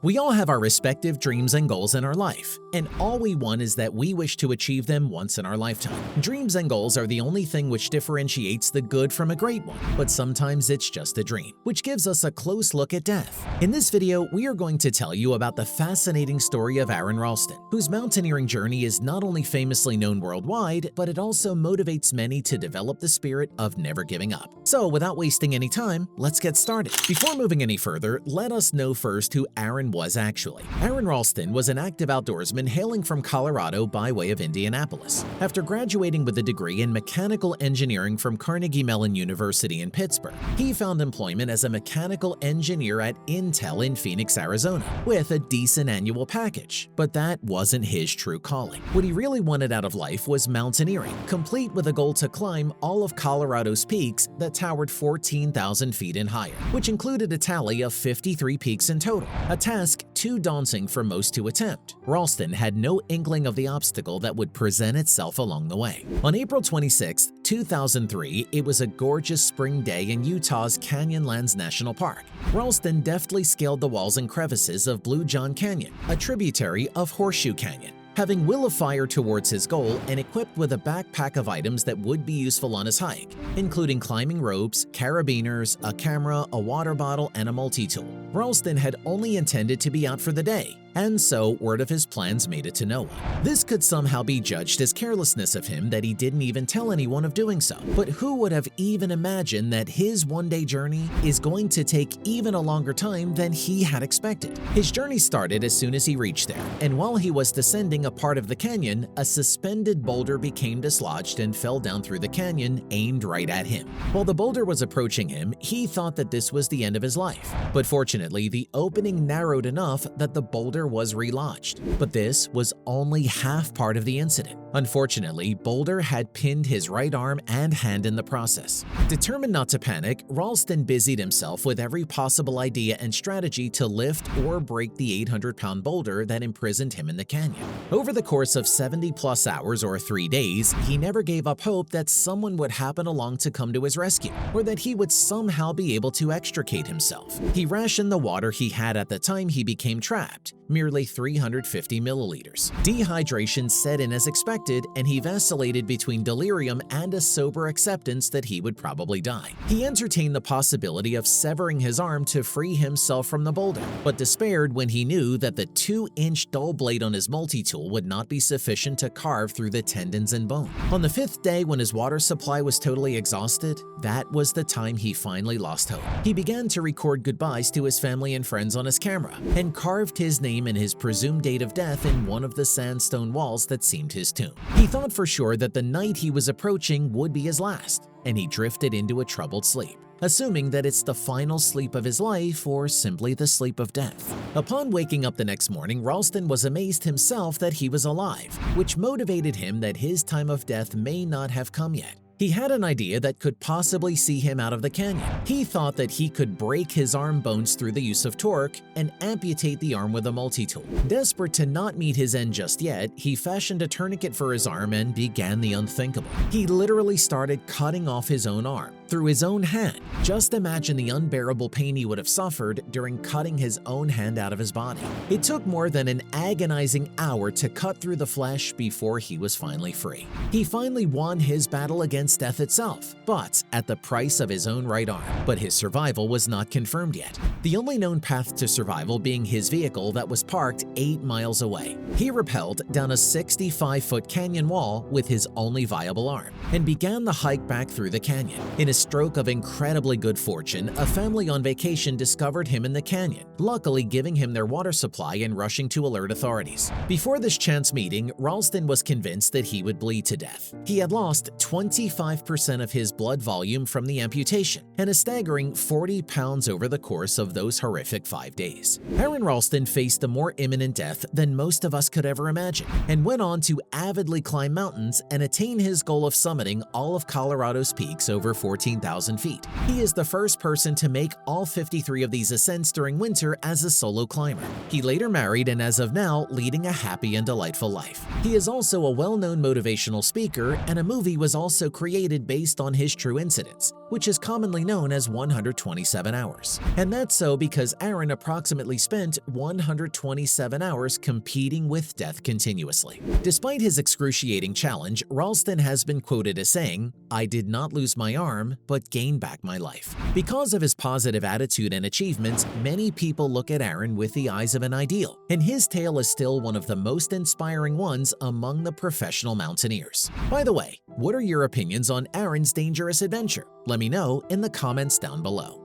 We all have our respective dreams and goals in our life, and all we want is that we wish to achieve them once in our lifetime. Dreams and goals are the only thing which differentiates the good from a great one, but sometimes it's just a dream, which gives us a close look at death. In this video, we are going to tell you about the fascinating story of Aron Ralston, whose mountaineering journey is not only famously known worldwide, but it also motivates many to develop the spirit of never giving up. So without wasting any time, let's get started. Before moving any further, let us know first who Aron was actually. Aron Ralston was an active outdoorsman hailing from Colorado by way of Indianapolis. After graduating with a degree in mechanical engineering from Carnegie Mellon University in Pittsburgh, he found employment as a mechanical engineer at Intel in Phoenix, Arizona, with a decent annual package. But that wasn't his true calling. What he really wanted out of life was mountaineering, complete with a goal to climb all of Colorado's peaks that towered 14,000 feet and higher, which included a tally of 53 peaks in total, a task too daunting for most to attempt. Ralston had no inkling of the obstacle that would present itself along the way. On April 26, 2003, it was a gorgeous spring day in Utah's Canyonlands National Park. Ralston deftly scaled the walls and crevices of Blue John Canyon, a tributary of Horseshoe Canyon. Having will of fire towards his goal and equipped with a backpack of items that would be useful on his hike, including climbing ropes, carabiners, a camera, a water bottle, and a multi-tool. Ralston had only intended to be out for the day, and so word of his plans made it to no one. This could somehow be judged as carelessness of him that he didn't even tell anyone of doing so. But who would have even imagined that his one-day journey is going to take even a longer time than he had expected? His journey started as soon as he reached there, and while he was descending a part of the canyon, a suspended boulder became dislodged and fell down through the canyon, aimed right at him. While the boulder was approaching him, he thought that this was the end of his life. But fortunately, the opening narrowed enough that the boulder was relodged. But this was only half part of the incident. Unfortunately, Boulder had pinned his right arm and hand in the process. Determined not to panic, Ralston busied himself with every possible idea and strategy to lift or break the 800-pound boulder that imprisoned him in the canyon. Over the course of 70-plus hours or 3 days, he never gave up hope that someone would happen along to come to his rescue, or that he would somehow be able to extricate himself. He rationed the water he had at the time he became trapped, merely 350 milliliters. Dehydration set in as expected, and he vacillated between delirium and a sober acceptance that he would probably die. He entertained the possibility of severing his arm to free himself from the boulder, but despaired when he knew that the 2-inch dull blade on his multi-tool would not be sufficient to carve through the tendons and bone. On the 5th day, when his water supply was totally exhausted, that was the time he finally lost hope. He began to record goodbyes to his family and friends on his camera, and carved his name and his presumed date of death in one of the sandstone walls that seemed his tomb. He thought for sure that the night he was approaching would be his last, and he drifted into a troubled sleep, assuming that it's the final sleep of his life or simply the sleep of death. Upon waking up the next morning, Ralston was amazed himself that he was alive, which motivated him that his time of death may not have come yet. He had an idea that could possibly see him out of the canyon. He thought that he could break his arm bones through the use of torque and amputate the arm with a multi-tool. Desperate to not meet his end just yet, he fashioned a tourniquet for his arm and began the unthinkable. He literally started cutting off his own arm through his own hand. Just imagine the unbearable pain he would have suffered during cutting his own hand out of his body. It took more than an agonizing hour to cut through the flesh before he was finally free. He finally won his battle against death itself, but at the price of his own right arm. But his survival was not confirmed yet, the only known path to survival being his vehicle that was parked 8 miles away. He rappelled down a 65-foot canyon wall with his only viable arm, and began the hike back through the canyon. In a stroke of incredibly good fortune, a family on vacation discovered him in the canyon, luckily giving him their water supply and rushing to alert authorities. Before this chance meeting, Ralston was convinced that he would bleed to death. He had lost 25% of his blood volume from the amputation, and a staggering 40 pounds over the course of those horrific 5 days. Aron Ralston faced a more imminent death than most of us could ever imagine, and went on to avidly climb mountains and attain his goal of summiting all of Colorado's peaks over 14,000 feet. He is the first person to make all 53 of these ascents during winter as a solo climber. He later married and as of now leading a happy and delightful life. He is also a well-known motivational speaker, and a movie was also created created based on his true incidents, which is commonly known as 127 hours. And that's so because Aron approximately spent 127 hours competing with death continuously. Despite his excruciating challenge, Ralston has been quoted as saying, "I did not lose my arm, but gained back my life." Because of his positive attitude and achievements, many people look at Aron with the eyes of an ideal, and his tale is still one of the most inspiring ones among the professional mountaineers. By the way, what are your opinions on Aron's dangerous adventure? Let me know in the comments down below.